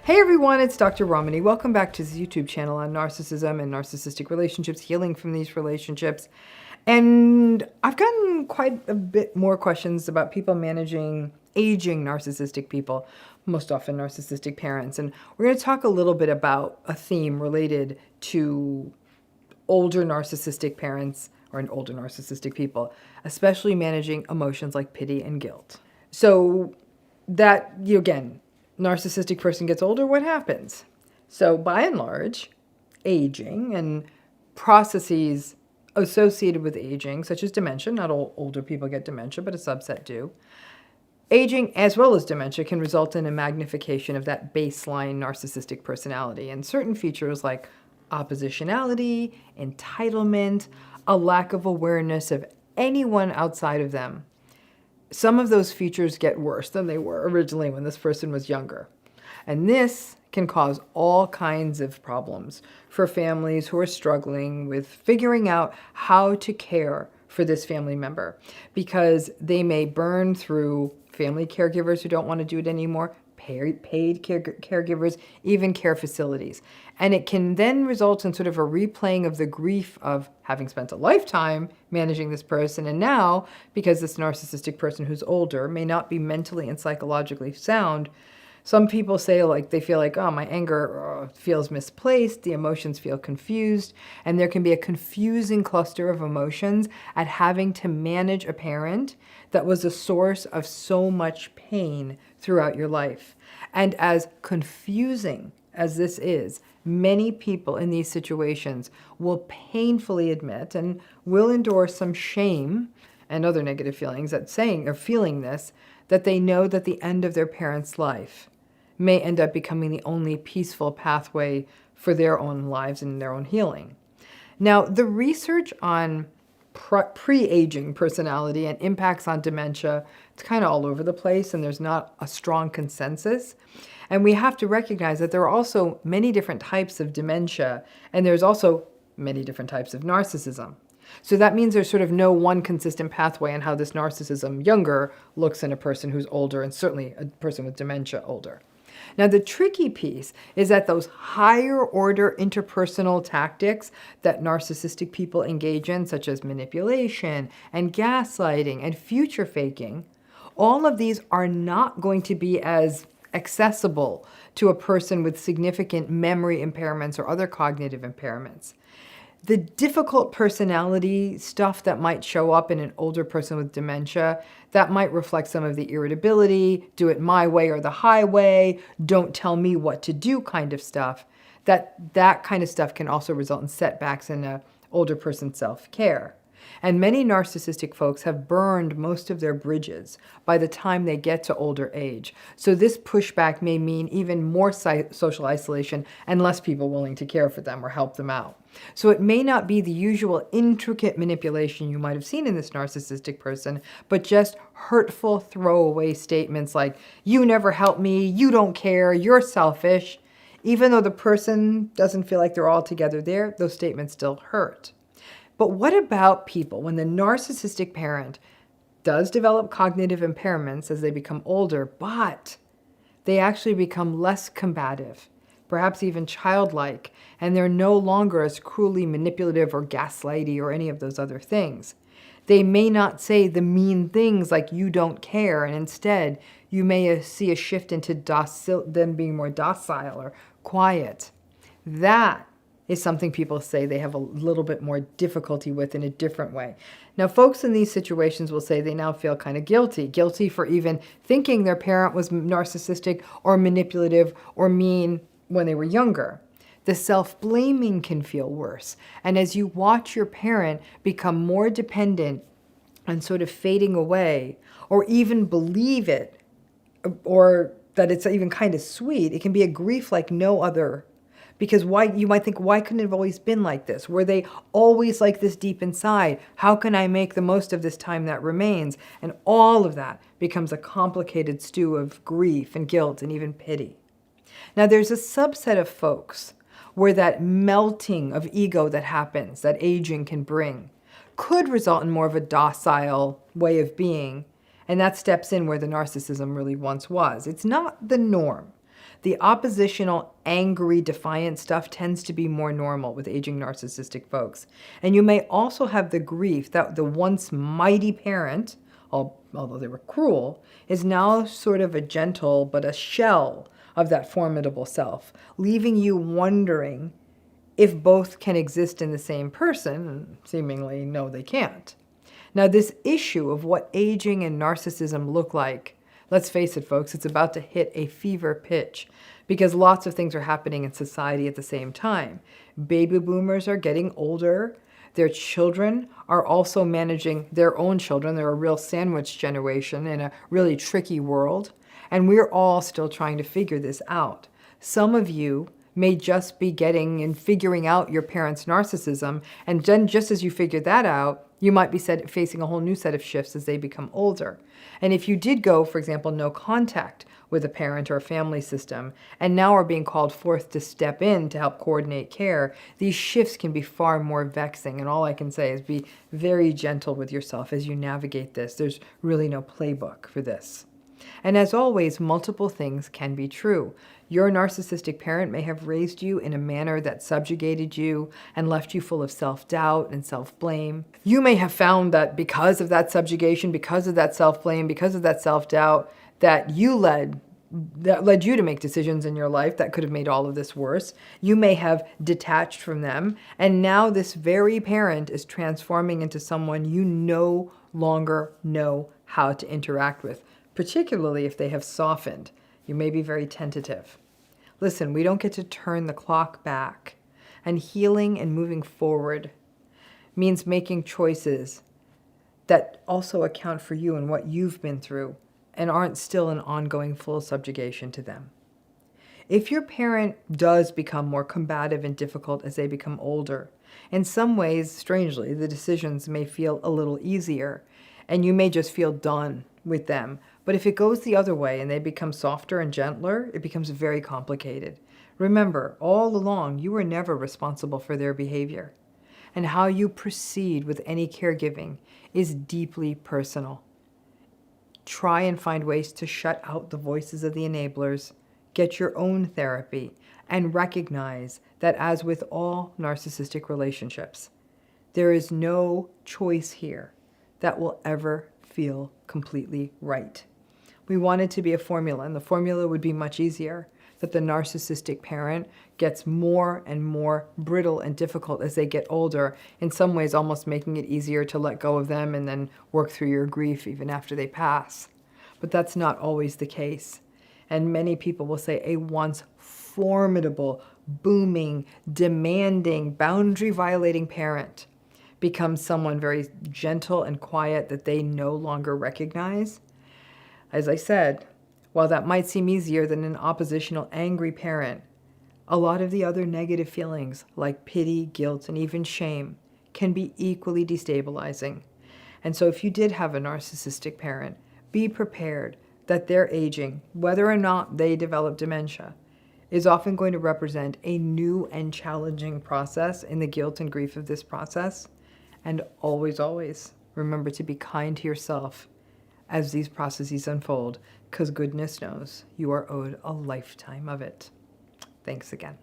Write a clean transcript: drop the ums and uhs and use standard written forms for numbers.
Hey everyone, it's Dr. Romani. Welcome back to this YouTube channel on narcissism and narcissistic relationships, healing from these relationships. And I've gotten quite a bit more questions about people managing aging narcissistic people, most often narcissistic parents. And we're going to talk a little bit about a theme related to older narcissistic parents or older narcissistic people, especially managing emotions like pity and guilt. So that, again, narcissistic person gets older, what happens? So by and large, aging and processes associated with aging, such as dementia, not all older people get dementia, but a subset do. Aging as well as dementia can result in a magnification of that baseline narcissistic personality, and certain features like oppositionality, entitlement, a lack of awareness of anyone outside of them. Some of those features get worse than they were originally when this person was younger. And this can cause all kinds of problems for families who are struggling with figuring out how to care for this family member, because they may burn through family caregivers who don't want to do it anymore, paid caregivers, even care facilities. And it can then result in sort of a replaying of the grief of having spent a lifetime managing this person. And now, because this narcissistic person who's older may not be mentally and psychologically sound, some people say they feel like, oh, my anger feels misplaced, the emotions feel confused, and there can be a confusing cluster of emotions at having to manage a parent that was a source of so much pain throughout your life. And as confusing as this is, many people in these situations will painfully admit and will endure some shame and other negative feelings at saying or feeling this, that they know that the end of their parent's life may end up becoming the only peaceful pathway for their own lives and their own healing. Now, the research on pre-aging personality and impacts on dementia, it's kind of all over the place, and there's not a strong consensus. And we have to recognize that there are also many different types of dementia, and there's also many different types of narcissism. So that means there's sort of no one consistent pathway on how this narcissism younger looks in a person who's older, and certainly a person with dementia older. Now, the tricky piece is that those higher order interpersonal tactics that narcissistic people engage in, such as manipulation and gaslighting and future faking, all of these are not going to be as accessible to a person with significant memory impairments or other cognitive impairments. The difficult personality stuff that might show up in an older person with dementia, that might reflect some of the irritability, do it my way or the highway, don't tell me what to do kind of stuff. That kind of stuff can also result in setbacks in an older person's self-care. And many narcissistic folks have burned most of their bridges by the time they get to older age. So this pushback may mean even more social isolation and less people willing to care for them or help them out. So it may not be the usual intricate manipulation you might have seen in this narcissistic person, but just hurtful throwaway statements like, you never help me, you don't care, you're selfish. Even though the person doesn't feel like they're all together there, those statements still hurt. But what about people when the narcissistic parent does develop cognitive impairments as they become older, but they actually become less combative, perhaps even childlike, and they're no longer as cruelly manipulative or gaslighty or any of those other things? They may not say the mean things like you don't care, and instead you may see a shift into them being more docile or quiet. That is something people say they have a little bit more difficulty with in a different way. Now, folks in these situations will say they now feel kind of guilty for even thinking their parent was narcissistic or manipulative or mean when they were younger. The self-blaming can feel worse. And as you watch your parent become more dependent and sort of fading away, or even believe it, or that it's even kind of sweet, it can be a grief like no other. Because you might think, why couldn't it have always been like this? Were they always like this deep inside? How can I make the most of this time that remains? And all of that becomes a complicated stew of grief and guilt and even pity. Now, there's a subset of folks where that melting of ego that happens, that aging can bring, could result in more of a docile way of being. And that steps in where the narcissism really once was. It's not the norm. The oppositional, angry, defiant stuff tends to be more normal with aging narcissistic folks. And you may also have the grief that the once mighty parent, although they were cruel, is now sort of a gentle but a shell of that formidable self, leaving you wondering if both can exist in the same person, and seemingly no, they can't. Now, this issue of what aging and narcissism look like, let's face it, folks, it's about to hit a fever pitch because lots of things are happening in society at the same time. Baby boomers are getting older. Their children are also managing their own children. They're a real sandwich generation in a really tricky world. And we're all still trying to figure this out. Some of you may just be getting and figuring out your parents' narcissism. And then just as you figure that out, you might be facing a whole new set of shifts as they become older. And if you did go, for example, no contact with a parent or a family system, and now are being called forth to step in to help coordinate care, these shifts can be far more vexing. And all I can say is be very gentle with yourself as you navigate this. There's really no playbook for this. And as always, multiple things can be true. Your narcissistic parent may have raised you in a manner that subjugated you and left you full of self-doubt and self-blame. You may have found that because of that subjugation, because of that self-blame, because of that self-doubt, that led you to make decisions in your life that could have made all of this worse. You may have detached from them, and now this very parent is transforming into someone you no longer know how to interact with, particularly if they have softened. You may be very tentative. Listen, we don't get to turn the clock back, and healing and moving forward means making choices that also account for you and what you've been through and aren't still an ongoing full subjugation to them. If your parent does become more combative and difficult as they become older, in some ways, strangely, the decisions may feel a little easier, and you may just feel done with them. But if it goes the other way and they become softer and gentler, it becomes very complicated. Remember, all along, you were never responsible for their behavior. And how you proceed with any caregiving is deeply personal. Try and find ways to shut out the voices of the enablers, get your own therapy, and recognize that as with all narcissistic relationships, there is no choice here that will ever feel completely right. We want it to be a formula, and the formula would be much easier, that the narcissistic parent gets more and more brittle and difficult as they get older, in some ways almost making it easier to let go of them and then work through your grief even after they pass. But that's not always the case. And many people will say a once formidable, booming, demanding, boundary-violating parent becomes someone very gentle and quiet that they no longer recognize. As I said, while that might seem easier than an oppositional, angry parent, a lot of the other negative feelings like pity, guilt, and even shame can be equally destabilizing. And so if you did have a narcissistic parent, be prepared that their aging, whether or not they develop dementia, is often going to represent a new and challenging process in the guilt and grief of this process. And always, always remember to be kind to yourself as these processes unfold, because goodness knows you are owed a lifetime of it. Thanks again.